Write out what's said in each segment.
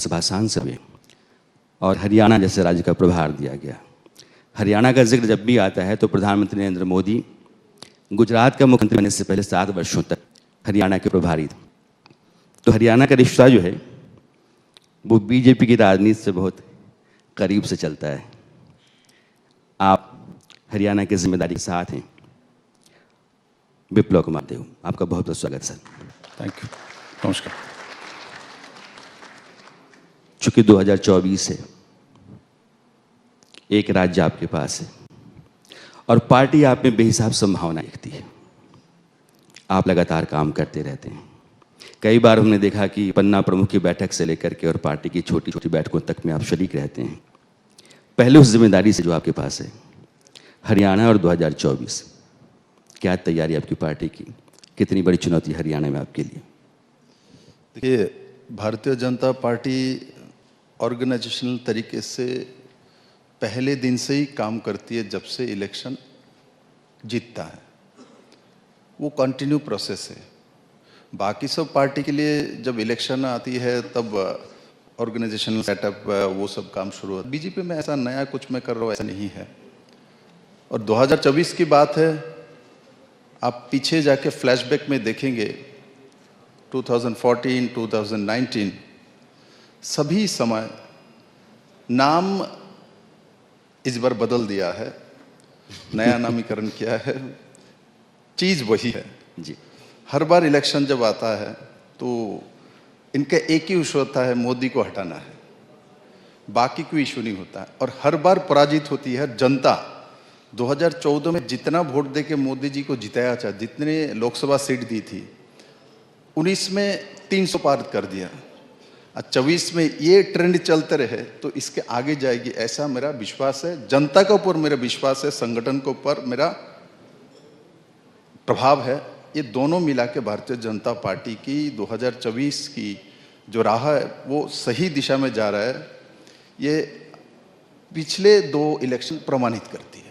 राज्यसभा सांसद हुए और हरियाणा जैसे राज्य का प्रभार दिया गया। हरियाणा का जिक्र जब भी आता है तो प्रधानमंत्री नरेंद्र मोदी गुजरात का मुख्यमंत्री बनने से पहले 7 वर्षों तक हरियाणा के प्रभारी थे। तो हरियाणा का रिश्ता जो है वो बीजेपी की राजनीति से बहुत करीब से चलता है। आप हरियाणा की जिम्मेदारी के साथ हैं। विप्लव कुमार देव, आपका बहुत बहुत स्वागत सर। Thank you. नमस्कार। चूंकि 2024 है, एक राज्य आपके पास है और पार्टी आप में बेहिसाब संभावना दिखती है। आप लगातार काम करते रहते हैं। कई बार हमने देखा कि पन्ना प्रमुख की बैठक से लेकर के और पार्टी की छोटी छोटी बैठकों तक में आप शरीक रहते हैं। पहले उस जिम्मेदारी से जो आपके पास है, हरियाणा और 2024, क्या तैयारी आपकी पार्टी की? कितनी बड़ी चुनौती हरियाणा में आपके लिए? देखिए, भारतीय जनता पार्टी ऑर्गेनाइजेशनल तरीके से पहले दिन से ही काम करती है। जब से इलेक्शन जीतता है वो कंटिन्यू प्रोसेस है। बाकी सब पार्टी के लिए जब इलेक्शन आती है तब ऑर्गेनाइजेशनल सेटअप वो सब काम शुरू होता है। बीजेपी में ऐसा नया कुछ मैं कर रहा हूँ ऐसा नहीं है। और 2024 की बात है, आप पीछे जाके फ्लैशबैक में देखेंगे 2014, 2019 सभी समय नाम इस बार बदल दिया है, नया नामीकरण किया है, चीज वही है जी। हर बार इलेक्शन जब आता है तो इनका एक ही इशू होता है, मोदी को हटाना है, बाकी कोई इशू नहीं होता है। और हर बार पराजित होती है जनता। 2014 में जितना वोट देके मोदी जी को जिताया, चाहे जितने लोकसभा सीट दी थी, 19 में 300 पार कर दिया। 24 में ये ट्रेंड चलते रहे तो इसके आगे जाएगी, ऐसा मेरा विश्वास है। जनता के ऊपर मेरा विश्वास है, संगठन के ऊपर मेरा प्रभाव है। ये दोनों मिला के भारतीय जनता पार्टी की 2024 की जो राह है वो सही दिशा में जा रहा है। ये पिछले 2 इलेक्शन प्रमाणित करती है।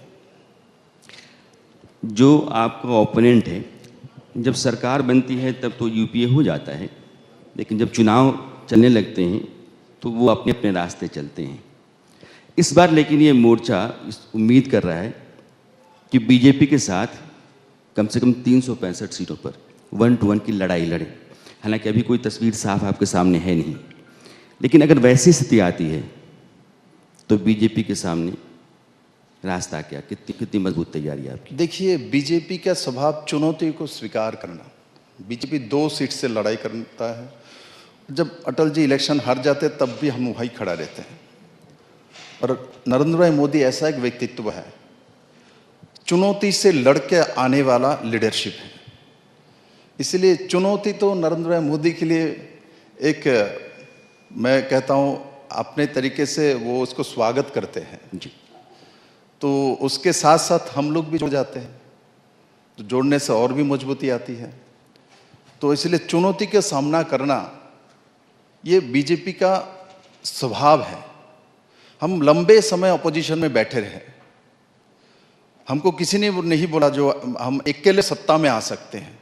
जो आपका ओपोनेंट है, जब सरकार बनती है तब तो यूपीए हो जाता है, लेकिन जब चुनाव चलने लगते हैं तो वो अपने अपने रास्ते चलते हैं। इस बार लेकिन ये मोर्चा उम्मीद कर रहा है कि बीजेपी के साथ कम से कम 365 सीटों पर 1 to 1 की लड़ाई लड़े। हालांकि अभी कोई तस्वीर साफ आपके सामने है नहीं, लेकिन अगर वैसी स्थिति आती है तो बीजेपी के सामने रास्ता क्या, कितनी मजबूत तैयारी है आपकी? देखिए, बीजेपी का स्वभाव चुनौती को स्वीकार करना। बीजेपी 2 सीट से लड़ाई करता है। जब अटल जी इलेक्शन हार जाते तब भी हम वहीं खड़ा रहते हैं। और नरेंद्र भाई मोदी ऐसा एक व्यक्तित्व है, चुनौती से लड़के आने वाला लीडरशिप है। इसलिए चुनौती तो नरेंद्र भाई मोदी के लिए एक, मैं कहता हूँ अपने तरीके से वो उसको स्वागत करते हैं जी। तो उसके साथ साथ हम लोग भी जुड़ जाते हैं, तो जोड़ने से और भी मजबूती आती है। तो इसलिए चुनौती का सामना करना ये बीजेपी का स्वभाव है। हम लंबे समय अपोजिशन में बैठे रहे, हमको किसी ने नहीं बोला जो हम अकेले सत्ता में आ सकते हैं।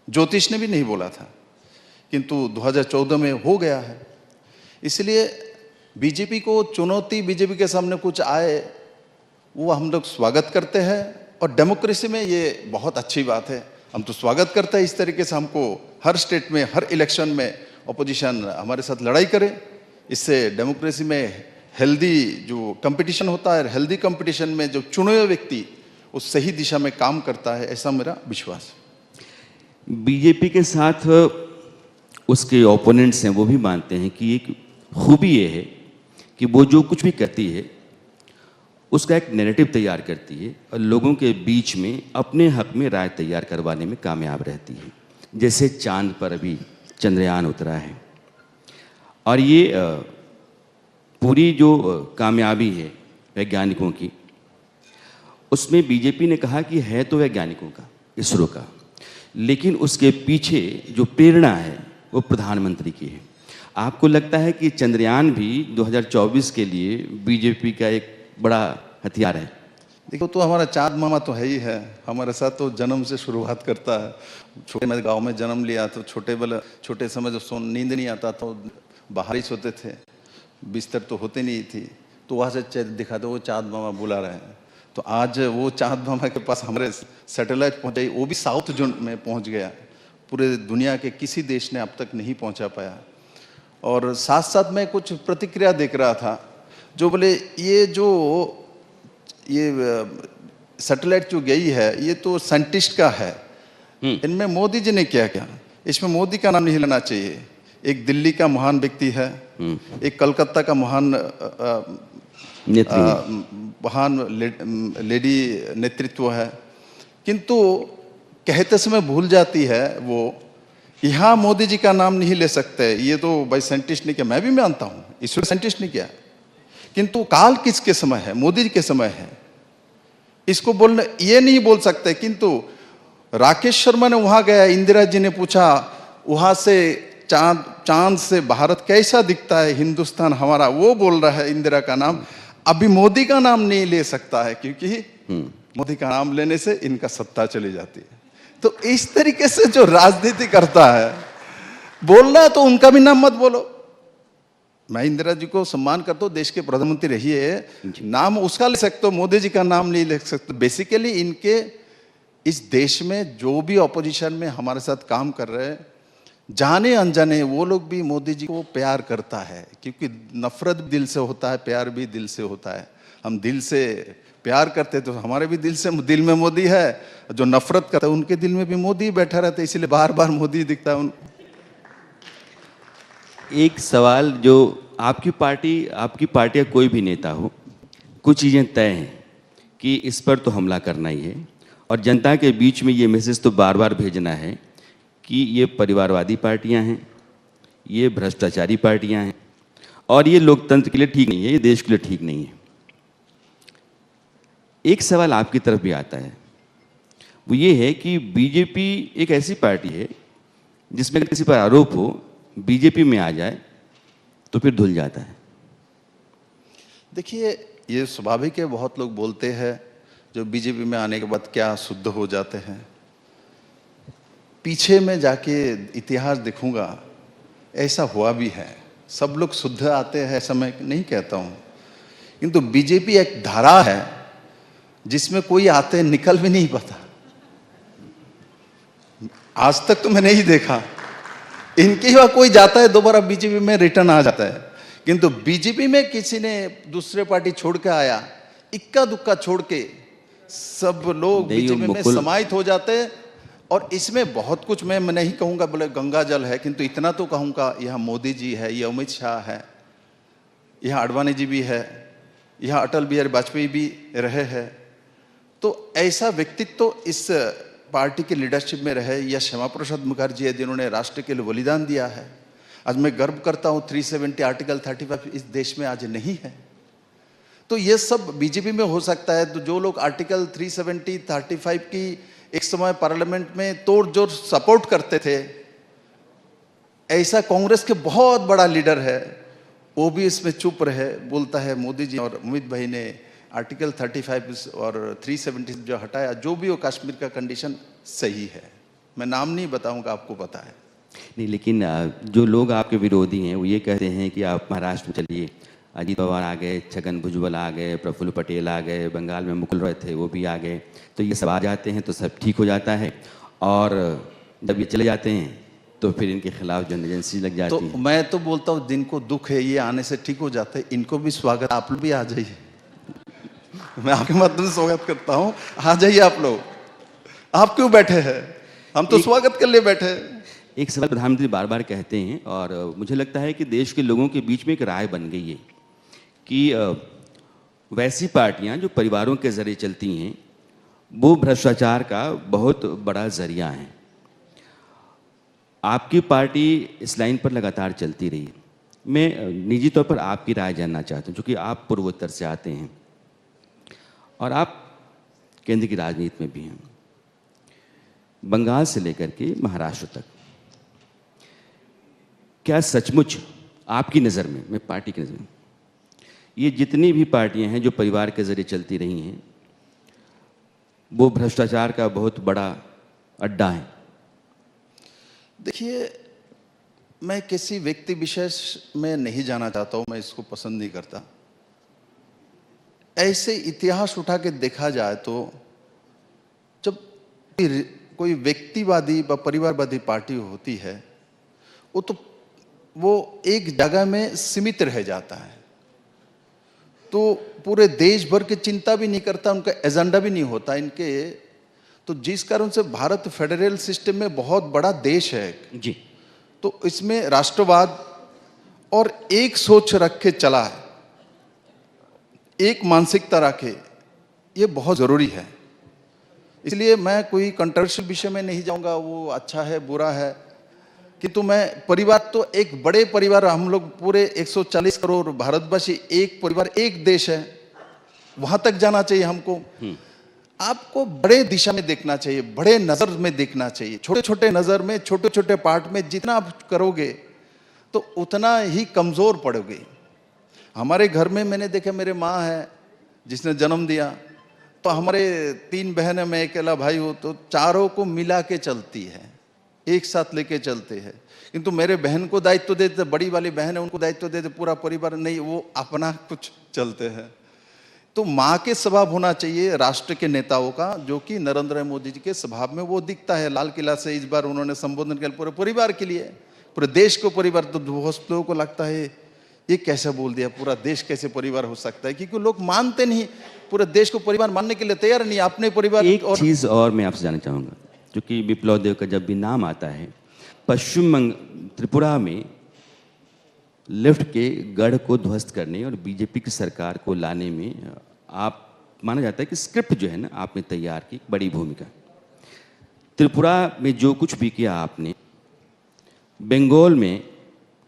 ज्योतिष ने भी नहीं बोला था, किंतु 2014 में हो गया है। इसलिए बीजेपी को चुनौती, बीजेपी के सामने कुछ आए वो हम लोग स्वागत करते हैं। और डेमोक्रेसी में ये बहुत अच्छी बात है, हम तो स्वागत करते हैं। इस तरीके से हमको हर स्टेट में, हर इलेक्शन में अपोजिशन हमारे साथ लड़ाई करे। इससे डेमोक्रेसी में हेल्दी जो कंपटीशन होता है, हेल्दी कंपटीशन में जो चुने हुए व्यक्ति उस सही दिशा में काम करता है, ऐसा मेरा विश्वास है। बीजेपी के साथ उसके ओपोनेंट्स हैं वो भी मानते हैं कि एक खूबी ये है कि वो जो कुछ भी करती है उसका एक नैरेटिव तैयार करती है और लोगों के बीच में अपने हक में राय तैयार करवाने में कामयाब रहती है। जैसे चांद पर अभी चंद्रयान उतरा है और ये पूरी जो कामयाबी है वैज्ञानिकों की, उसमें बीजेपी ने कहा कि है तो वैज्ञानिकों का, इसरो का, लेकिन उसके पीछे जो प्रेरणा है वो प्रधानमंत्री की है। आपको लगता है कि चंद्रयान भी 2024 के लिए बीजेपी का एक बड़ा हथियार है? देखो, तो हमारा चाँद मामा तो है ही है, हमारे साथ तो जन्म से शुरुआत करता है। छोटे में गांव में जन्म लिया तो छोटे समय जब नींद नहीं आता तो बाहर ही सोते थे, बिस्तर तो होते नहीं थी, तो वहाँ से दिखाते वो चाँद मामा बुला रहे हैं। तो आज वो चाँद मामा के पास हमारे सैटेलाइट पहुँच गई, वो भी साउथ जोन में पहुँच गया, पूरे दुनिया के किसी देश ने अब तक नहीं पहुँचा पाया। और साथ साथ मैं कुछ प्रतिक्रिया देख रहा था, जो बोले ये सैटेलाइट जो गई है ये तो साइंटिस्ट का है, इनमें मोदी जी ने क्या किया? इसमें मोदी का नाम नहीं लेना चाहिए। एक दिल्ली का महान व्यक्ति है, एक कलकत्ता का महान लेडी नेतृत्व है, किंतु कहते समय भूल जाती है वो, यहाँ मोदी जी का नाम नहीं ले सकते। ये तो भाई साइंटिस्ट ने किया, मैं भी मानता हूँ ईश्वर साइंटिस्ट ने किया, किंतु काल किसके समय है? मोदी जी के समय है। इसको बोलने ये नहीं बोल सकते। किंतु राकेश शर्मा ने वहां गया, इंदिरा जी ने पूछा वहां से चांद से भारत कैसा दिखता है, हिंदुस्तान हमारा, वो बोल रहा है इंदिरा का नाम। अभी मोदी का नाम नहीं ले सकता है, क्योंकि मोदी का नाम लेने से इनका सत्ता चली जाती है। तो इस तरीके से जो राजनीति करता है, बोलना है तो उनका भी नाम मत बोलो। मैं इंदिरा जी को सम्मान करता हूँ, देश के प्रधानमंत्री रही है, नाम उसका ले सकते हो, मोदी जी का नाम नहीं ले सकते। बेसिकली इनके इस देश में जो भी ऑपोजिशन में हमारे साथ काम कर रहे हैं, जाने अनजाने वो लोग भी मोदी जी को प्यार करता है, क्योंकि नफरत भी दिल से होता है, प्यार भी दिल से होता है। हम दिल से प्यार करते तो हमारे भी दिल में मोदी है, जो नफरत करता है उनके दिल में भी मोदी बैठा रहता है, इसलिए बार बार मोदी दिखता है उनको। एक सवाल, जो आपकी पार्टी का कोई भी नेता हो, कुछ चीज़ें तय हैं कि इस पर तो हमला करना ही है, और जनता के बीच में ये मैसेज तो बार बार भेजना है कि ये परिवारवादी पार्टियां हैं, ये भ्रष्टाचारी पार्टियां हैं, और ये लोकतंत्र के लिए ठीक नहीं है, ये देश के लिए ठीक नहीं है। एक सवाल आपकी तरफ भी आता है, वो ये है कि बीजेपी एक ऐसी पार्टी है जिसमें अगर किसी पर आरोप हो, बीजेपी में आ जाए तो फिर धुल जाता है। देखिए, ये स्वाभाविक है, बहुत लोग बोलते हैं जो बीजेपी में आने के बाद क्या शुद्ध हो जाते हैं। पीछे में जाके इतिहास देखूंगा, ऐसा हुआ भी है। सब लोग शुद्ध आते हैं ऐसा मैं नहीं कहता हूं, किंतु बीजेपी एक धारा है जिसमें कोई आते निकल भी नहीं पाता। आज तक तो मैं नहीं देखा, इनके वहां कोई जाता है दोबारा बीजेपी में रिटर्न आ जाता है, किंतु बीजेपी में किसी ने दूसरे पार्टी छोड़ के आया, इक्का दुक्का छोड़ के सब लोग बीजेपी में समाहित हो जाते हैं। और इसमें बहुत कुछ मैं नहीं कहूंगा बोले गंगा जल है, किंतु इतना तो कहूंगा, यहाँ मोदी जी है, ये अमित शाह है, यहाँ आडवाणी जी भी है, यहाँ अटल बिहारी वाजपेयी भी रहे हैं। तो ऐसा व्यक्तित्व तो इस पार्टी के लीडरशिप में रहे, या श्यामा प्रसाद मुखर्जी है जिन्होंने राष्ट्र के लिए बलिदान दिया है। आज मैं गर्व करता हूँ 370 आर्टिकल 35 इस देश में आज नहीं है। तो ये सब बीजेपी में हो सकता है। तो जो लोग आर्टिकल 370 35 की एक समय पार्लियामेंट में तोड़ जोड़ सपोर्ट करते थे, ऐसा कांग्रेस के बहुत बड़ा लीडर है, वो भी इसमें चुप रहे। बोलता है मोदी जी और अमित भाई ने आर्टिकल 35 और 370 जो हटाया, जो भी वो कश्मीर का कंडीशन सही है। मैं नाम नहीं बताऊंगा, आपको पता है। नहीं, लेकिन जो लोग आपके विरोधी हैं वो ये कहते हैं कि आप महाराष्ट्र में चलिए, अजीत पवार आ गए, छगन भुजबल आ गए, प्रफुल्ल पटेल आ गए, बंगाल में मुकुल रॉय थे वो भी आ गए, तो ये सब आ जाते हैं तो सब ठीक हो जाता है, और जब ये चले जाते हैं तो फिर इनके खिलाफ जो एजेंसी लग जाती है। तो मैं तो बोलता हूँ जिनको दुख है ये आने से ठीक हो जाते हैं, इनको भी स्वागत, आप लोग भी आ जाइए। मैं आपके माध्यम से स्वागत करता हूँ, आ जाइए आप लोग। आप क्यों बैठे हैं? हम तो स्वागत कर लिए बैठे हैं। एक सवाल प्रधानमंत्री बार बार कहते हैं, और मुझे लगता है कि देश के लोगों के बीच में एक राय बन गई है कि वैसी पार्टियां जो परिवारों के जरिए चलती हैं वो भ्रष्टाचार का बहुत बड़ा जरिया है। आपकी पार्टी इस लाइन पर लगातार चलती रही। मैं निजी तौर पर आपकी राय जानना चाहता हूँ, क्योंकि आप पूर्वोत्तर से आते हैं और आप केंद्र की राजनीति में भी हैं। बंगाल से लेकर के महाराष्ट्र तक, क्या सचमुच आपकी नज़र में, मैं पार्टी की नज़र में, ये जितनी भी पार्टियां हैं जो परिवार के जरिए चलती रही हैं वो भ्रष्टाचार का बहुत बड़ा अड्डा है? देखिए, मैं किसी व्यक्ति विशेष में नहीं जाना चाहता हूं, मैं इसको पसंद नहीं करता। ऐसे इतिहास उठा के देखा जाए तो जब कोई व्यक्तिवादी व परिवारवादी पार्टी होती है वो एक जगह में सीमित रह जाता है, तो पूरे देश भर की चिंता भी नहीं करता, उनका एजेंडा भी नहीं होता इनके। तो जिस कारण से भारत फेडरल सिस्टम में बहुत बड़ा देश है जी, तो इसमें राष्ट्रवाद और एक सोच रख के चला है, एक मानसिकता रखे, ये बहुत जरूरी है। इसलिए मैं कोई कंट्रोवर्शियल विषय में नहीं जाऊंगा, वो अच्छा है बुरा है, किंतु मैं परिवार तो एक बड़े परिवार, हम लोग पूरे 140 करोड़ भारतवासी, एक परिवार एक देश है, वहां तक जाना चाहिए हमको। आपको बड़े दिशा में देखना चाहिए, बड़े नजर में देखना चाहिए। छोटे छोटे नजर में, छोटे छोटे पार्ट में जितना आप करोगे तो उतना ही कमजोर पड़ोगे। हमारे घर में मैंने देखा, मेरे माँ है जिसने जन्म दिया, तो हमारे 3 बहन है, मैं अकेला भाई हूँ, तो चारों को मिला के चलती है, एक साथ लेके चलते हैं। किंतु मेरे बहन को दायित्व देते, बड़ी वाली बहन है उनको दायित्व देते, पूरा परिवार नहीं, वो अपना कुछ चलते हैं। तो माँ के स्वभाव होना चाहिए राष्ट्र के नेताओं का, जो कि नरेंद्र मोदी जी के स्वभाव में वो दिखता है। लाल किला से इस बार उन्होंने संबोधन किया पूरे परिवार के लिए, पूरे देश को परिवार। तो बहुत लोगों को लगता है ये कैसे बोल दिया, पूरा देश कैसे परिवार हो सकता है, क्योंकि लोग मानते नहीं, पूरे देश को परिवार मानने के लिए तैयार नहीं, अपने परिवार। एक चीज और मैं आपसे जानना चाहूंगा, क्योंकि विप्लव देव का जब भी नाम आता है, पश्चिम त्रिपुरा में लेफ्ट के गढ़ को ध्वस्त करने और बीजेपी की सरकार को लाने में आप माना जाता है कि स्क्रिप्ट जो है ना आपने तैयार की, बड़ी भूमिका। त्रिपुरा में जो कुछ भी किया आपने, बंगाल में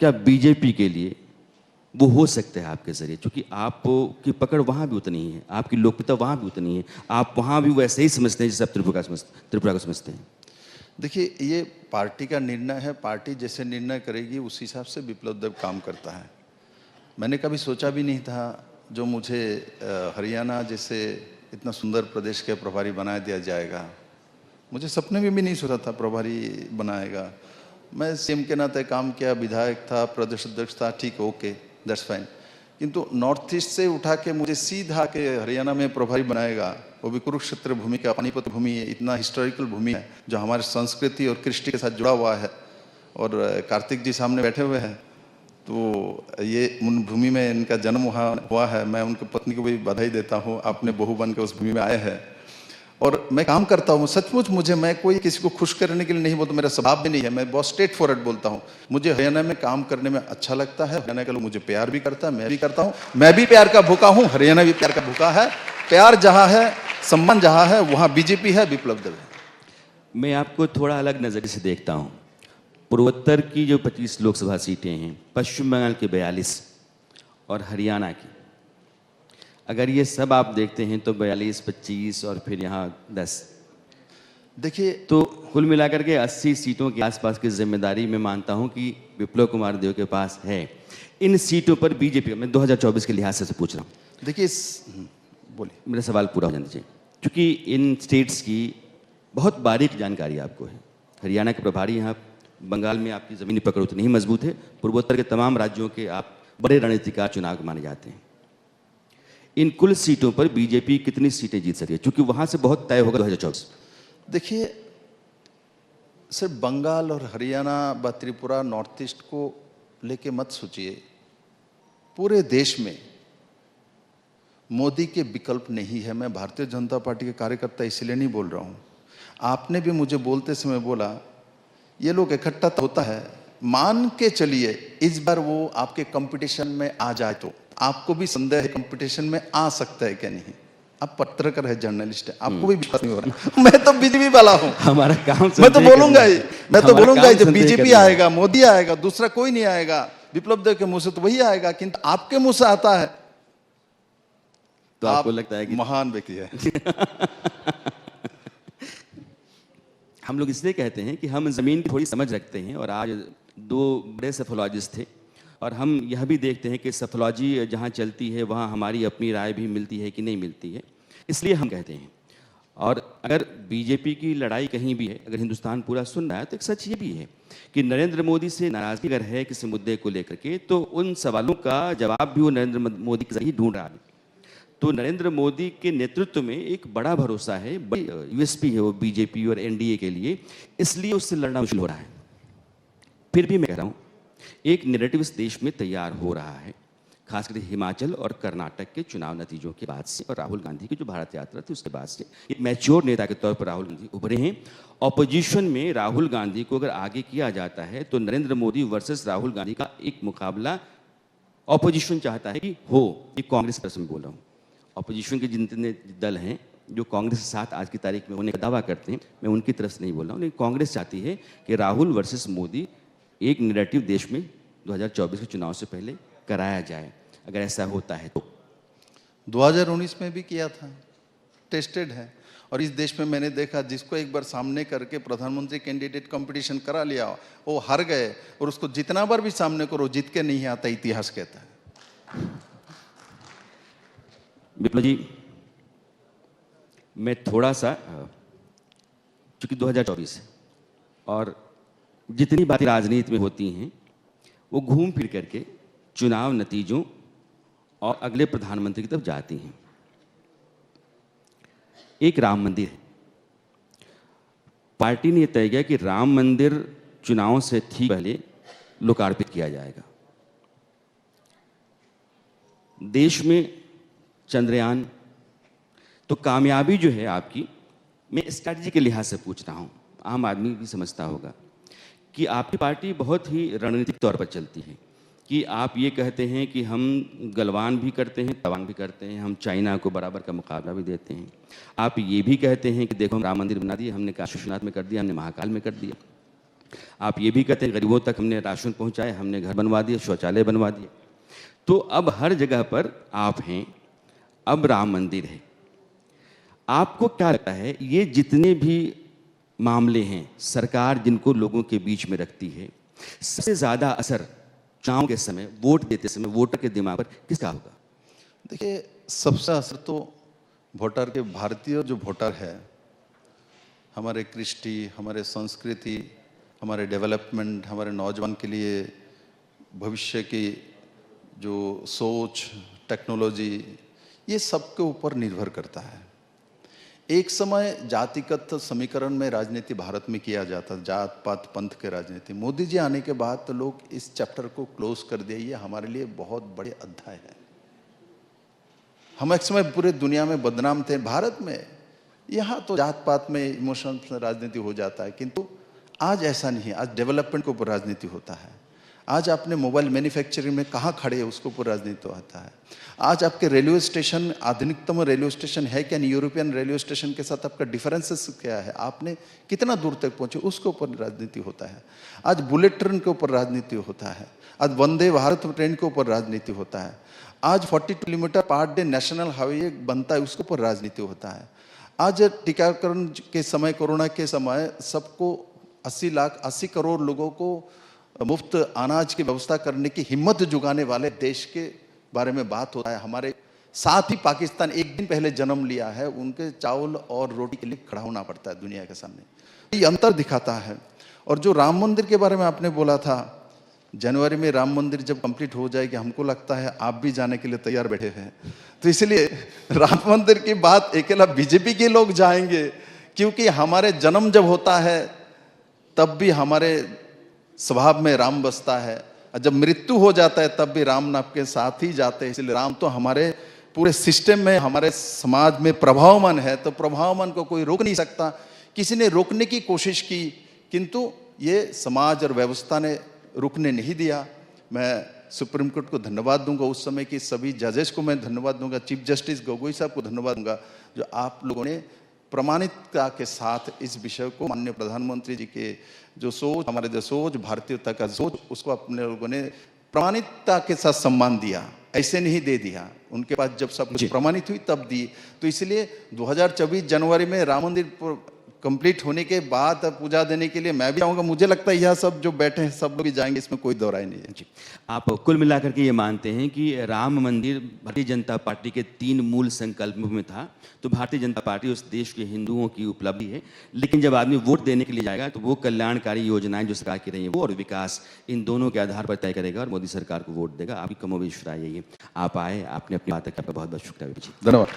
क्या बीजेपी के लिए वो हो सकता है आपके जरिए? क्योंकि आपकी पकड़ वहाँ भी उतनी ही है, आपकी लोकप्रियता वहाँ भी उतनी है, आप वहाँ भी वैसे ही समझते हैं जैसे आप त्रिपुरा को समझते हैं। देखिए, ये पार्टी का निर्णय है, पार्टी जैसे निर्णय करेगी उस हिसाब से विप्लव देव काम करता है। मैंने कभी सोचा भी नहीं था जो मुझे हरियाणा जैसे इतना सुंदर प्रदेश के प्रभारी बना दिया जाएगा। मुझे सपने में भी नहीं सोचा था प्रभारी बनाएगा। मैं सीएम के नाते काम किया, विधायक था, प्रदेश अध्यक्ष था, ठीक, ओके, दैट्स फाइन। किंतु नॉर्थ ईस्ट से उठा के मुझे सीधा के हरियाणा में प्रभारी बनाएगा, वो भी कुरुक्षेत्र भूमि का, पानीपत भूमि है, इतना हिस्टोरिकल भूमि है जो हमारे संस्कृति और कृष्टि के साथ जुड़ा हुआ है। और कार्तिक जी सामने बैठे हुए हैं, तो ये उन भूमि में इनका जन्म हुआ है। मैं उनकी पत्नी को भी बधाई देता हूँ, आपने बहू बन के उस भूमि में आए हैं। और मैं काम करता हूँ सचमुच, मैं कोई किसी को खुश करने के लिए नहीं बोलता, मेरा स्वभाव भी नहीं है, मैं बहुत स्ट्रेट फॉरवर्ड बोलता हूँ। मुझे हरियाणा में काम करने में अच्छा लगता है, हरियाणा के लोग मुझे प्यार भी करता है, मैं भी करता हूँ, मैं भी प्यार का भूखा हूँ, हरियाणा भी प्यार का भूखा है। प्यार जहाँ है, सम्मान जहाँ है, वहाँ बीजेपी है, विप्लव देव है। मैं आपको थोड़ा अलग नज़रिए से देखता हूँ। पूर्वोत्तर की जो 25 लोकसभा सीटें हैं, पश्चिम बंगाल की 42 और हरियाणा की, अगर ये सब आप देखते हैं तो 42, 25 और फिर यहाँ 10, देखिए, तो कुल मिलाकर के 80 सीटों के आसपास की जिम्मेदारी मैं मानता हूँ कि विप्लव कुमार देव के पास है। इन सीटों पर बीजेपी, मैं 2024 के लिहाज से पूछ रहा हूँ। देखिए, बोलिए, मेरा सवाल पूरा हो जाना चाहिए, क्योंकि इन स्टेट्स की बहुत बारीक जानकारी आपको है। हरियाणा के प्रभारी हैं आप, बंगाल में आपकी ज़मीनी पकड़ उतनी ही मजबूत है, पूर्वोत्तर के तमाम राज्यों के आप बड़े रणनीतिकार चुनाव माने जाते हैं। इन कुल सीटों पर बीजेपी कितनी सीटें जीत सकती है, क्योंकि वहां से बहुत तय होगा 2024? देखिए, सिर्फ बंगाल और हरियाणा व त्रिपुरा, नॉर्थ ईस्ट को लेके मत सोचिए। पूरे देश में मोदी के विकल्प नहीं है। मैं भारतीय जनता पार्टी के कार्यकर्ता इसलिए नहीं बोल रहा हूं। आपने भी मुझे बोलते समय बोला ये लोग इकट्ठा होता है, मान के चलिए इस बार वो आपके कंपटीशन में आ जाए तो आपको भी संदेह है कंपटीशन में आ सकता है क्या नहीं। आप पत्रकार है, जर्नलिस्ट है, आपको भी विश्वास नहीं हो रहा। मैं तो बीजेपी वाला हूं, हमारा काम मैं तो बोलूंगा ही, जब बीजेपी आएगा, मोदी आएगा, दूसरा कोई नहीं आएगा। विप्लव देव के मुंह से तो वही आएगा, किंतु आपके मुंह से आता है तो आपको लगता है कि महान व्यक्ति है। हम लोग इसलिए कहते हैं कि हम जमीन की थोड़ी समझ रखते हैं, और आज 2 बड़े सेफोलॉजिस्ट थे, और हम यह भी देखते हैं कि सेफोलॉजी जहाँ चलती है वहाँ हमारी अपनी राय भी मिलती है कि नहीं मिलती है। इसलिए हम कहते हैं, और अगर बीजेपी की लड़ाई कहीं भी है, अगर हिंदुस्तान पूरा सुन रहा है, तो एक सच ये भी है कि नरेंद्र मोदी से नाराजगी अगर है किसी मुद्दे को लेकर के, तो उन सवालों का जवाब भी वो नरेंद्र मोदी के जरिए ढूंढ रहा है। तो नरेंद्र मोदी के नेतृत्व में एक बड़ा भरोसा है, बड़ी यूएसपी है वो बीजेपी और एनडीए के लिए, इसलिए उससे लड़ना मुश्किल हो रहा है। फिर भी मैं कह रहा हूँ, एक नैरेटिव इस देश में तैयार हो रहा है, खासकर हिमाचल और कर्नाटक के चुनाव नतीजों के बाद से और राहुल गांधी की जो भारत यात्रा थी उसके बाद से एक मैच्योर नेता के तौर पर राहुल गांधी उभरे हैं। ऑपोजिशन में राहुल गांधी को अगर आगे किया जाता है तो नरेंद्र मोदी वर्सेस राहुल गांधी का एक मुकाबला ऑपोजिशन चाहता है कि हो। ये कांग्रेस की तरफ से मैं बोल रहा हूँ, ऑपोजिशन के जितने दल हैं जो कांग्रेस के साथ आज की तारीख में होने का दावा करते हैं, मैं उनकी तरफ से नहीं बोल रहा हूँ, लेकिन कांग्रेस चाहती है कि राहुल वर्सेस मोदी एक नैरेटिव देश में 2024 के चुनाव से पहले कराया जाए। अगर ऐसा होता है तो 2019 में भी किया था, टेस्टेड है। और इस देश में मैंने देखा, जिसको एक बार सामने करके प्रधानमंत्री कैंडिडेट कंपटीशन करा लिया, वो हार गए, और उसको जितना बार भी सामने करो जीत के नहीं आता, इतिहास कहता है। विप्लव जी, मैं थोड़ा सा, चूंकि 2024 है और जितनी बातें राजनीति में होती हैं वो घूम फिर करके चुनाव नतीजों और अगले प्रधानमंत्री की तरफ जाती हैं। एक राम मंदिर है, पार्टी ने यह तय किया कि राम मंदिर चुनाव से ठीक पहले लोकार्पित किया जाएगा। देश में चंद्रयान, तो कामयाबी जो है आपकी, मैं स्ट्रैटेजी के लिहाज से पूछ रहा हूं, आम आदमी भी समझता होगा कि आपकी पार्टी बहुत ही रणनीतिक तौर पर चलती है कि आप ये कहते हैं कि हम गलवान भी करते हैं, तवान भी करते हैं, हम चाइना को बराबर का मुकाबला भी देते हैं। आप ये भी कहते हैं कि देखो हम राम मंदिर बना दिए, हमने काशी विश्वनाथ में कर दिया, हमने महाकाल में कर दिया। आप ये भी कहते हैं गरीबों तक हमने राशन पहुंचाए, हमने घर बनवा दिए, शौचालय बनवा दिए। तो अब हर जगह पर आप हैं, अब राम मंदिर है। आपको क्या लगता है, ये जितने भी मामले हैं, सरकार जिनको लोगों के बीच में रखती है, सबसे ज़्यादा असर चुनाव के समय, वोट देते समय वोटर के दिमाग पर किसका होगा? देखिए, सबसे असर तो वोटर के, भारतीय जो वोटर है, हमारे कृष्टि, हमारे संस्कृति, हमारे डेवलपमेंट, हमारे नौजवान के लिए भविष्य की जो सोच, टेक्नोलॉजी, ये सब के ऊपर निर्भर करता है। एक समय जातिगत समीकरण में राजनीति भारत में किया जाता, जात पात पंथ के राजनीति। मोदी जी आने के बाद तो लोग इस चैप्टर को क्लोज कर दिया। ये हमारे लिए बहुत बड़े अध्याय है। हम एक समय पूरे दुनिया में बदनाम थे, भारत में यहाँ तो जात पात में इमोशनल राजनीति हो जाता है, किंतु आज ऐसा नहीं है। आज डेवलपमेंट के ऊपर राजनीति होता है। आज आपने मोबाइल मैन्युफैक्चरिंग में कहाँ खड़े हैं उसके ऊपर राजनीति होता है। आज आपके रेलवे स्टेशन आधुनिकतम रेलवे स्टेशन है क्या, यूरोपियन रेलवे स्टेशन के साथ आपका डिफरेंसेस क्या है, आपने कितना दूर तक पहुंचे, उसके ऊपर राजनीति होता है। आज बुलेट ट्रेन के ऊपर राजनीति होता है। आज वंदे भारत ट्रेन के ऊपर राजनीति होता है। आज 42 kilometre per day national highway बनता है, उसके ऊपर राजनीति होता है। आज टीकाकरण के समय, कोरोना के समय सबको 80 करोड़ लोगों को मुफ्त अनाज की व्यवस्था करने की हिम्मत जुगाने वाले देश के बारे में बात होता है। हमारे साथ ही पाकिस्तान एक दिन पहले जन्म लिया है, उनके चावल और रोटी के लिए खड़ा होना पड़ता है दुनिया के सामने। ये अंतर दिखाता है। और जो राम मंदिर के बारे में आपने बोला था, जनवरी में राम मंदिर जब कंप्लीट हो जाएगी, हमको लगता है आप भी जाने के लिए तैयार बैठे हैं। तो इसलिए राम मंदिर की बात अकेला बीजेपी के लोग जाएंगे, क्योंकि हमारे जन्म जब होता है तब भी हमारे स्वभाव में राम बसता है, और जब मृत्यु हो जाता है तब भी राम नाम के साथ ही जाते हैं। इसलिए राम तो हमारे पूरे सिस्टम में, हमारे समाज में प्रभावमान है, तो प्रभावमान को कोई रोक नहीं सकता। किसी ने रोकने की कोशिश की, किंतु ये समाज और व्यवस्था ने रुकने नहीं दिया। मैं सुप्रीम कोर्ट को धन्यवाद दूंगा, उस समय की सभी जजेस को मैं धन्यवाद दूंगा, चीफ जस्टिस गोगोई साहब को धन्यवाद दूंगा, जो आप लोगों ने प्रमाणिकता के साथ इस विषय को, माननीय प्रधानमंत्री जी के जो सोच, हमारे जो सोच, भारतीयता का सोच, उसको अपने लोगों ने प्रमाणिकता के साथ सम्मान दिया, ऐसे नहीं दे दिया। उनके पास जब सब कुछ प्रमाणित हुई तब दी। तो इसलिए 2024 जनवरी में राम मंदिर कंप्लीट होने के बाद पूजा देने के लिए मैं भी आऊँगा। मुझे लगता है यह सब जो बैठे हैं सब लोग भी जाएंगे, इसमें कोई दो राय नहीं है। जी, आप कुल मिलाकर के ये मानते हैं कि राम मंदिर भारतीय जनता पार्टी के 3 मूल संकल्पों में था, तो भारतीय जनता पार्टी उस देश के हिंदुओं की उपलब्धि है। लेकिन जब आदमी वोट देने के लिए जाएगा तो वो कल्याणकारी योजनाएं जो सरकार की रही हैं वो और विकास, इन दोनों के आधार पर तय करेगा और मोदी सरकार को वोट देगा। आपकी कमोबेश राय यही है। आप आए, आपने अपनी बात की, आपका बहुत बहुत शुक्रिया। धन्यवाद।